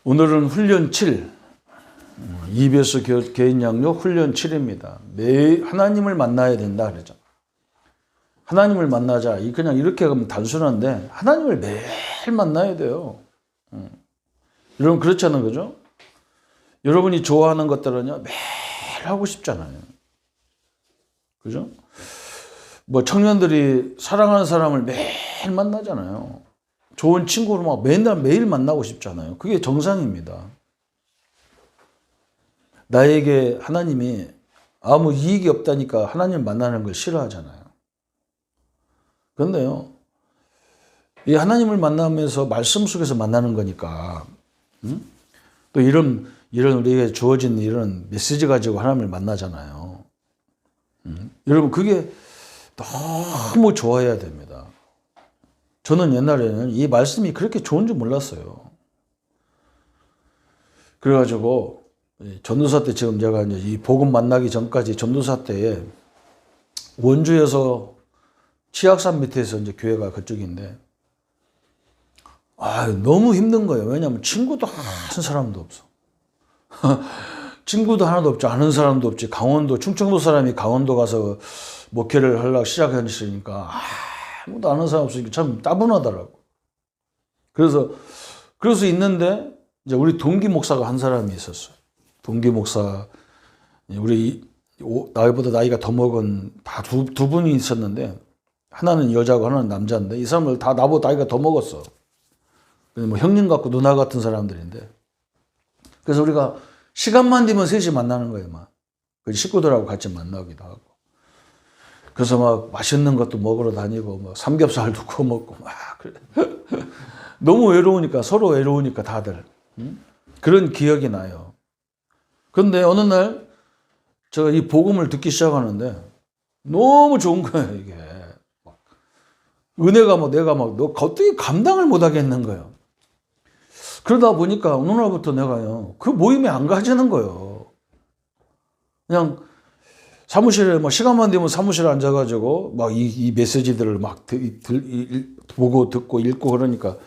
오늘은 훈련 7, EBS 개인 양육 훈련 7입니다. 매일 하나님을 만나야 된다 그러죠. 하나님을 만나자. 그냥 이렇게 하면 단순한데 하나님을 매일 만나야 돼요. 여러분 그렇지 않은 거죠? 여러분이 좋아하는 것들은요 매일 하고 싶잖아요. 그죠? 뭐 청년들이 사랑하는 사람을 매일 만나잖아요. 좋은 친구를 막 매일 만나고 싶잖아요. 그게 정상입니다. 나에게 하나님이 아무 이익이 없다니까 하나님 만나는 걸 싫어하잖아요. 그런데요, 이 하나님을 만나면서 말씀 속에서 만나는 거니까, 또 이런 우리에게 주어진 이런 메시지 가지고 하나님을 만나잖아요. 여러분, 그게 너무 좋아해야 됩니다. 저는 옛날에는 이 말씀이 그렇게 좋은 줄 몰랐어요. 그래가지고, 전도사 때 지금 제가 이제 이 복음 만나기 전까지 전도사 때에 원주에서 치악산 밑에서 이제 교회가 그쪽인데, 너무 힘든 거예요. 왜냐하면 친구도 한 사람도 없어. 친구도 하나도 없지, 아는 사람도 없지. 강원도, 충청도 사람이 강원도 가서 목회를 하려고 시작했으니까 아무도 아는 사람 없으니까 참 따분하더라고. 그래서 있는데, 이제 우리 동기 목사가 한 사람이 있었어요. 동기 목사, 우리 나이보다 나이가 더 먹은 다 두 분이 있었는데, 하나는 여자고 하나는 남자인데, 이 사람들 다 나보다 나이가 더 먹었어. 뭐 형님 같고 누나 같은 사람들인데. 그래서 우리가 시간만 되면 셋이 만나는 거예요, 막. 그 식구들하고 같이 만나기도 하고. 그래서 막 맛있는 것도 먹으러 다니고, 막 삼겹살도 구워 먹고, 막 그래. 너무 외로우니까, 서로 외로우니까 다들. 그런 기억이 나요. 그런데 어느 날 제가 이 복음을 듣기 시작하는데 너무 좋은 거예요, 이게. 은혜가 내가 너 어떻게 감당을 못 하겠는 거예요. 그러다 보니까 어느 날부터 내가요, 그 모임에 안 가지는 거예요. 그냥 사무실에 시간만 되면 사무실에 앉아가지고 막 이 메시지들을 막 보고 듣고 읽고 그러니까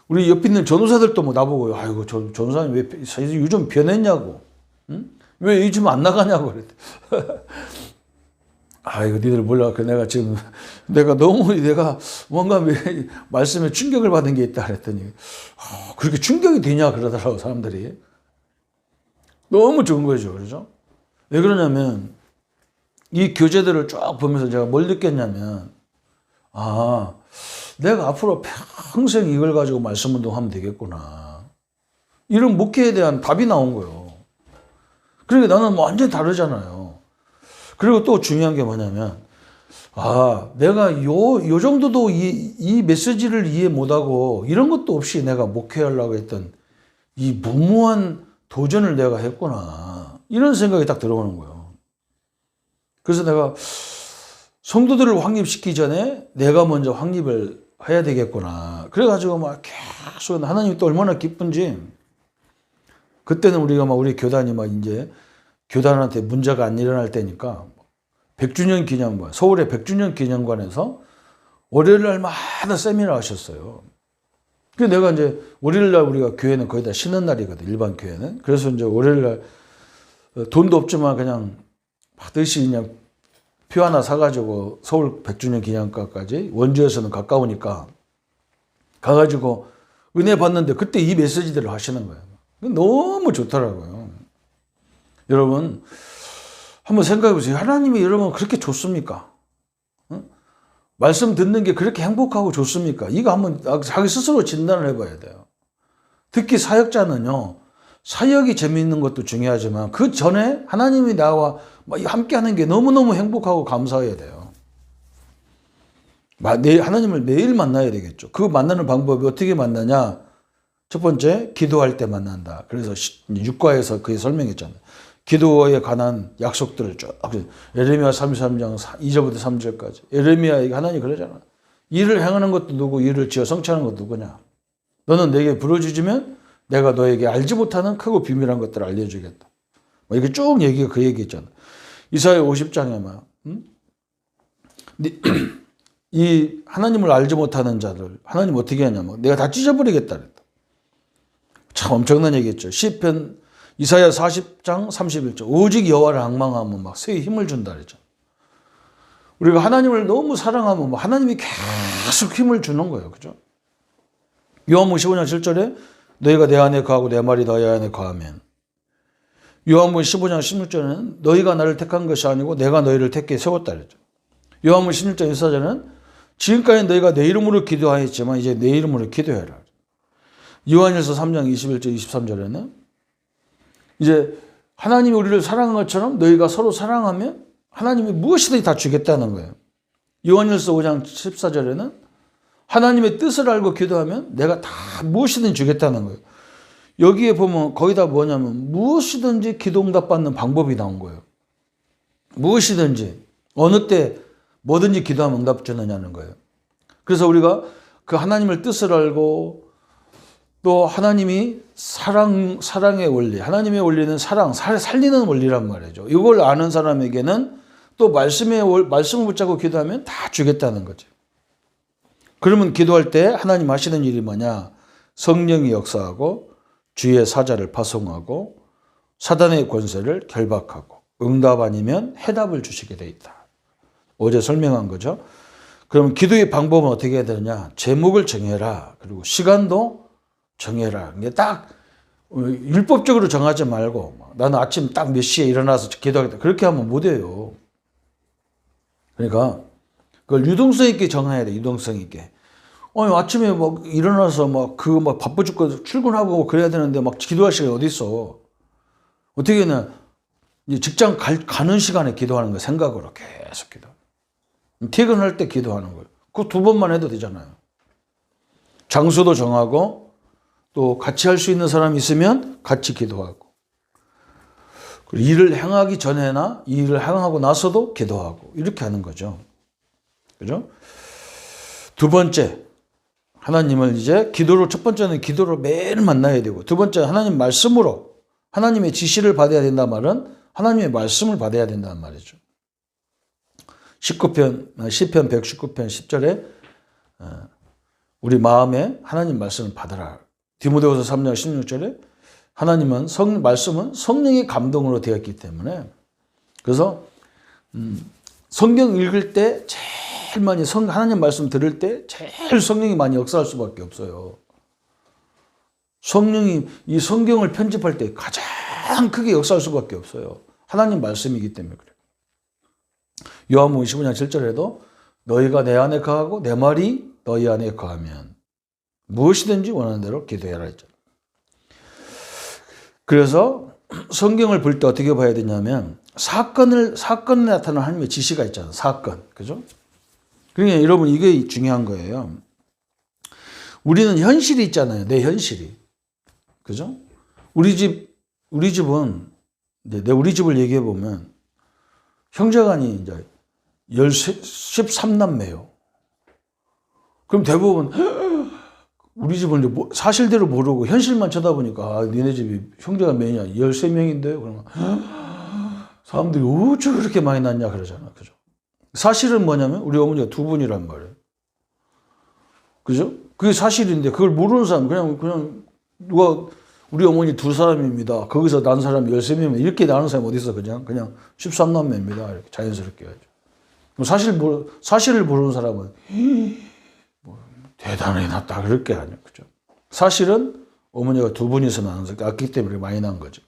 우리 옆에 있는 전도사들도 나보고, 아이고, 전도사님 왜 요즘 변했냐고. 응? 왜 요즘 안 나가냐고 그랬대. 아이고, 니들 몰라. 내가 뭔가 말씀에 충격을 받은 게 있다 그랬더니, 그렇게 충격이 되냐 그러더라고, 사람들이. 너무 좋은 거죠. 그러죠? 왜 그러냐면, 이 교재들을 쫙 보면서 제가 뭘 느꼈냐면, 내가 앞으로 평생 이걸 가지고 말씀 운동하면 되겠구나. 이런 목회에 대한 답이 나온 거예요. 그러니까 나는 완전히 다르잖아요. 그리고 또 중요한 게 뭐냐면, 내가 요 정도도 이 메시지를 이해 못하고 이런 것도 없이 내가 목회하려고 했던 이 무모한 도전을 내가 했구나. 이런 생각이 딱 들어오는 거예요. 그래서 내가 성도들을 확립시키기 전에 내가 먼저 확립을 해야 되겠구나. 그래가지고 막 계속 하나님이 또 얼마나 기쁜지, 그때는 우리 교단이 이제 교단한테 문제가 안 일어날 때니까 100주년 기념관, 서울의 100주년 기념관에서 월요일날마다 세미나 하셨어요. 그래서 내가 이제 월요일날 우리가 교회는 거의 다 쉬는 날이거든, 일반 교회는. 그래서 이제 월요일날 돈도 없지만 그냥 받듯이 그냥 표 하나 사가지고 서울 100주년 기념관까지, 원주에서는 가까우니까 가가지고 은혜 받는데 그때 이 메시지들을 하시는 거예요. 너무 좋더라고요. 여러분, 한번 생각해 보세요. 하나님이 여러분 그렇게 좋습니까? 말씀 듣는 게 그렇게 행복하고 좋습니까? 이거 한번 자기 스스로 진단을 해봐야 돼요. 특히 사역자는요, 사역이 재미있는 것도 중요하지만 그 전에 하나님이 나와 함께 하는 게 너무너무 행복하고 감사해야 돼요. 하나님을 매일 만나야 되겠죠. 그 만나는 방법이 어떻게 만나냐? 첫 번째, 기도할 때 만난다. 그래서 6과에서 그게 설명했잖아요. 기도에 관한 약속들을 쭉, 예레미야 33장 2절부터 3절까지. 예레미야, 하나님이 그러잖아. 일을 행하는 것도 누구, 일을 지어 성취하는 것도 누구냐. 너는 내게 부르짖으면 내가 너에게 알지 못하는 크고 비밀한 것들을 알려주겠다. 이렇게 쭉 얘기가 그 얘기했잖아. 이사야 50장에 이 하나님을 알지 못하는 자들, 하나님 어떻게 하냐면 내가 다 찢어버리겠다 그랬다. 참 엄청난 얘기했죠. 시편 이사야 40장 31절. 오직 여호와를 앙망하면 막 새에 힘을 준다 그랬죠. 우리가 하나님을 너무 사랑하면 하나님이 계속 힘을 주는 거예요. 그죠? 요한복음 15장 7절에 너희가 내 안에 거하고 내 말이 너희 안에 거하면. 요한복음 15장 16절에는 너희가 나를 택한 것이 아니고 내가 너희를 택해 세웠다 그랬죠. 요한복음 16장 24절에는 지금까지 너희가 내 이름으로 기도하였지만 이제 내 이름으로 기도해라. 요한일서 3장 21절 23절에는 이제 하나님이 우리를 사랑한 것처럼 너희가 서로 사랑하면 하나님이 무엇이든지 다 주겠다는 거예요. 요한일서 5장 14절에는 하나님의 뜻을 알고 기도하면 내가 다 무엇이든지 주겠다는 거예요. 여기에 보면 거의 다 뭐냐면 무엇이든지 기도응답 받는 방법이 나온 거예요. 무엇이든지 어느 때 뭐든지 기도하면 응답 주느냐는 거예요. 그래서 우리가 그 하나님의 뜻을 알고 또 하나님이 사랑의 원리, 하나님의 원리는 사랑, 살리는 원리란 말이죠. 이걸 아는 사람에게는 또 말씀을 붙잡고 기도하면 다 주겠다는 거죠. 그러면 기도할 때 하나님 하시는 일이 뭐냐? 성령이 역사하고 주의 사자를 파송하고 사단의 권세를 결박하고 응답 아니면 해답을 주시게 돼 있다. 어제 설명한 거죠. 그럼 기도의 방법은 어떻게 해야 되느냐? 제목을 정해라. 그리고 시간도 정해라. 이게 딱 율법적으로 정하지 말고 나는 아침 딱 몇 시에 일어나서 기도하겠다. 그렇게 하면 못 해요. 그러니까 그걸 유동성 있게 정해야 돼. 유동성 있게. 아침에 막 일어나서 막 바빠 죽고 출근하고 그래야 되는데 막 기도할 시간이 어디 있어. 어떻게 하냐. 직장 가는 시간에 기도하는 거야. 생각으로 계속 기도. 퇴근할 때 기도하는 거예요. 그거 2번만 해도 되잖아요. 장소도 정하고 또 같이 할 수 있는 사람이 있으면 같이 기도하고 일을 행하기 전에나 이 일을 행하고 나서도 기도하고 이렇게 하는 거죠. 그죠? 2번째, 하나님을 이제 기도로, 첫 번째는 기도로 매일 만나야 되고, 2번째 하나님 말씀으로 하나님의 지시를 받아야 된다는 말은 하나님의 말씀을 받아야 된다는 말이죠. 시편 119편 10절에 우리 마음에 하나님 말씀을 받아라. 디모데후서 3장 16절에 하나님은 말씀은 성령의 감동으로 되었기 때문에 그래서 성경 읽을 때 제일 많이 하나님 말씀 들을 때 제일 성령이 많이 역사할 수밖에 없어요. 성령이 이 성경을 편집할 때 가장 크게 역사할 수밖에 없어요. 하나님 말씀이기 때문에 그래요. 요한복음 15장 7절에도 너희가 내 안에 거하고 내 말이 너희 안에 거하면 무엇이든지 원하는 대로 기도해라 했죠. 그래서 성경을 볼 때 어떻게 봐야 되냐면 사건에 나타나는 하나님의 지시가 있잖아요. 사건. 그죠? 그러니까 여러분 이게 중요한 거예요. 우리는 현실이 있잖아요. 내 현실이. 그죠? 우리 집은 우리 집을 얘기해 보면 형제간이 이제 13남매요. 그럼 대부분 우리 집은 이제 사실대로 모르고 현실만 쳐다보니까 니네 집이 형제가 몇이냐? 13명인데요. 그러면 사람들이 어째 그렇게 많이 낳냐 그러잖아. 그죠? 사실은 뭐냐면 우리 어머니가 2분이란 말이에요. 그죠? 그게 사실인데 그걸 모르는 사람 그냥 누가 우리 어머니 2사람입니다. 거기서 난 사람이 13명이면 이렇게 나는 사람이 어디 있어? 그냥 13남매입니다. 이렇게 자연스럽게 하죠. 사실을 모르는 사람은 대단히 낳다 그렇게 하죠. 그죠? 사실은 어머니가 2분이서 낳기 때문에 많이 낳은 거죠.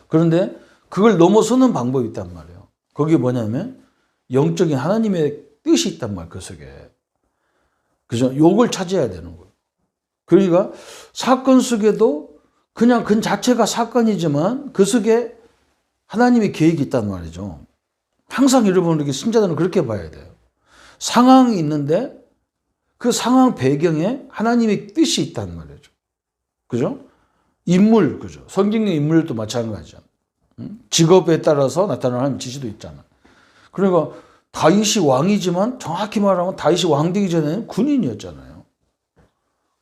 그런데 그걸 넘어서는 방법이 있단 말이에요. 그게 뭐냐면 영적인 하나님의 뜻이 있단 말이에요. 그 속에. 그죠? 요걸 찾아야 되는 거예요. 그러니까 사건 속에도 그냥 그 자체가 사건이지만 그 속에 하나님의 계획이 있단 말이죠. 항상 여러분 이렇게 신자들은 그렇게 봐야 돼요. 상황이 있는데 그 상황 배경에 하나님의 뜻이 있단 말이죠. 그죠? 인물, 그죠? 성경의 인물도 마찬가지죠. 직업에 따라서 나타나는 하나님의 지시도 있잖아. 그러니까 다윗이 왕이지만 정확히 말하면 다윗이 왕 되기 전에는 군인이었잖아요.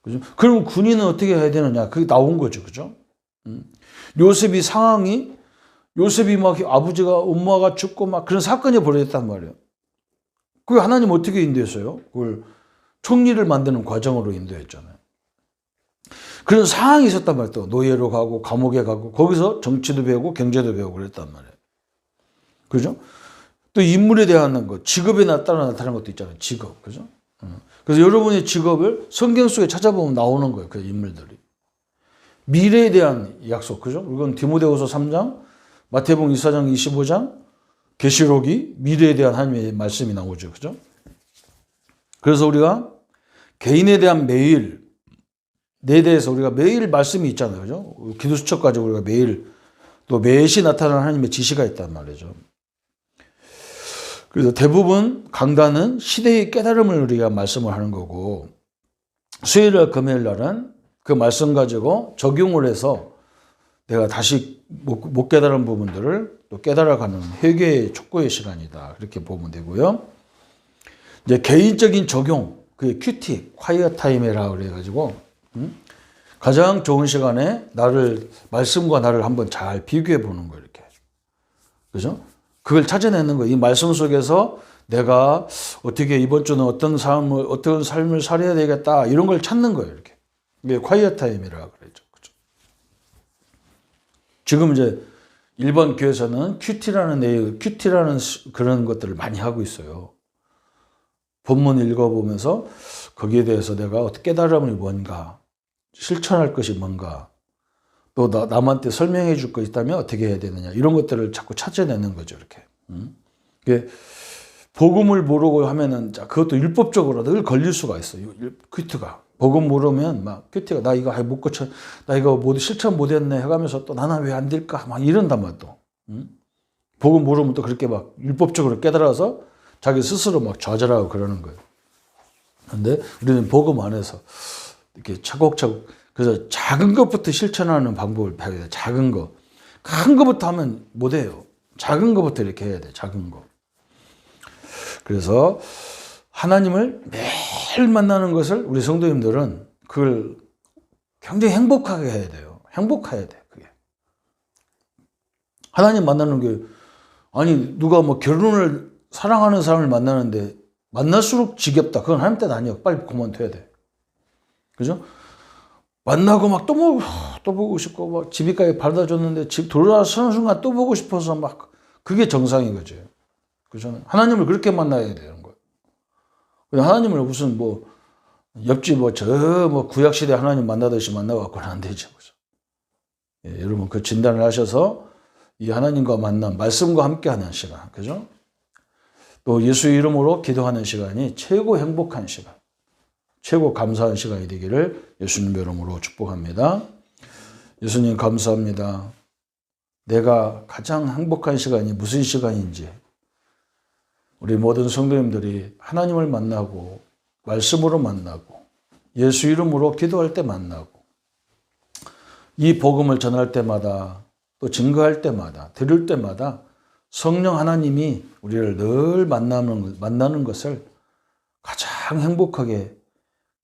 그죠? 그럼 군인은 어떻게 해야 되느냐? 그게 나온 거죠. 그죠? 요셉이 막 아버지가 엄마가 죽고 막 그런 사건이 벌어졌단 말이에요. 그게 하나님 어떻게 인도했어요? 그걸 총리를 만드는 과정으로 인도했잖아요. 그런 상황이 있었단 말이에요. 또 노예로 가고 감옥에 가고 거기서 정치도 배우고 경제도 배우고 그랬단 말이에요. 그죠? 또 인물에 대한 것, 직업에 따라 나타나는 것도 있잖아요. 직업. 그죠? 그래서 여러분의 직업을 성경 속에 찾아보면 나오는 거예요. 그 인물들이. 미래에 대한 약속. 그죠? 이건 디모데후서 3장, 마태복음 24장 25장, 계시록이 미래에 대한 하나님의 말씀이 나오죠. 그죠? 그래서 우리가 개인에 대한 매일, 내 대해서 우리가 매일 말씀이 있잖아요. 그죠? 기도수첩까지 우리가 매일 또 매시 나타나는 하나님의 지시가 있단 말이죠. 그래서 대부분 강단은 시대의 깨달음을 우리가 말씀을 하는 거고 수요일날 금요일 날은 그 말씀 가지고 적용을 해서 내가 다시 못 깨달은 부분들을 또 깨달아가는 회개의 촉구의 시간이다. 그렇게 보면 되고요. 이제 개인적인 적용, 그게 큐티, 콰이어 타임이라 그래가지고 가장 좋은 시간에 말씀과 나를 한번 잘 비교해 보는 거예요. 이렇게. 그죠? 그걸 찾아내는 거예요. 이 말씀 속에서 내가 어떻게 이번 주는 어떤 삶을 살아야 되겠다. 이런 걸 찾는 거예요. 이렇게. 이게 콰이어 타임이라고 그러죠. 그죠? 지금 이제 일반 교회에서는 큐티라는 그런 것들을 많이 하고 있어요. 본문 읽어보면서 거기에 대해서 내가 어떻게 깨달음이 뭔가, 실천할 것이 뭔가, 또 남한테 설명해 줄 거 있다면 어떻게 해야 되느냐 이런 것들을 자꾸 찾아내는 거죠. 이렇게. 이게 복음을 모르고 하면은 그것도 율법적으로 늘 걸릴 수가 있어요. 큐티가. 복음 모르면 막 큐티가 나 이거 못 고쳐, 나 이거 모두 실천 못했네 해가면서 또 나는 왜 안 될까 막 이런단 말이야 또. 복음 모르면 또 그렇게 막 율법적으로 깨달아서 자기 스스로 막 좌절하고 그러는 거예요. 근데 우리는 복음 안에서 이렇게 차곡차곡 그래서 작은 것부터 실천하는 방법을 배워야 돼요. 작은 거. 큰 것부터 하면 못해요. 작은 것부터 이렇게 해야 돼요. 작은 거. 그래서 하나님을 매일 만나는 것을 우리 성도님들은 그걸 굉장히 행복하게 해야 돼요. 행복해야 돼요. 그게. 하나님 만나는 게 아니 누가 뭐 결혼을 사랑하는 사람을 만나는데 만날수록 지겹다. 그건 하나님 뜻 아니에요. 빨리 그만둬야 돼. 그죠? 만나고 막 또 보고 싶고 막 집에까지 바라다 줬는데 집 돌아서는 순간 또 보고 싶어서 막 그게 정상인 거죠. 그죠? 하나님을 그렇게 만나야 되는 거예요. 하나님을 무슨 뭐 옆집 구약시대 하나님 만나듯이 만나갖고는 안 되죠. 그죠? 예, 여러분 그 진단을 하셔서 이 하나님과 만남, 말씀과 함께 하는 시간. 그죠? 또 예수 이름으로 기도하는 시간이 최고 행복한 시간. 최고 감사한 시간이 되기를 예수님 이름으로 축복합니다. 예수님 감사합니다. 내가 가장 행복한 시간이 무슨 시간인지 우리 모든 성도님들이 하나님을 만나고 말씀으로 만나고 예수 이름으로 기도할 때 만나고 이 복음을 전할 때마다 또 증거할 때마다 들을 때마다 성령 하나님이 우리를 늘 만나는 것을 가장 행복하게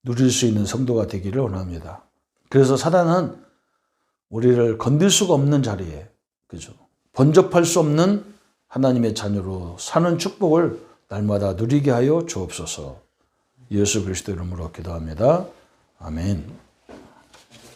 누릴 수 있는 성도가 되기를 원합니다. 그래서 사단은 우리를 건들 수가 없는 자리에, 그죠? 번접할 수 없는 하나님의 자녀로 사는 축복을 날마다 누리게 하여 주옵소서. 예수 그리스도 이름으로 기도합니다. 아멘.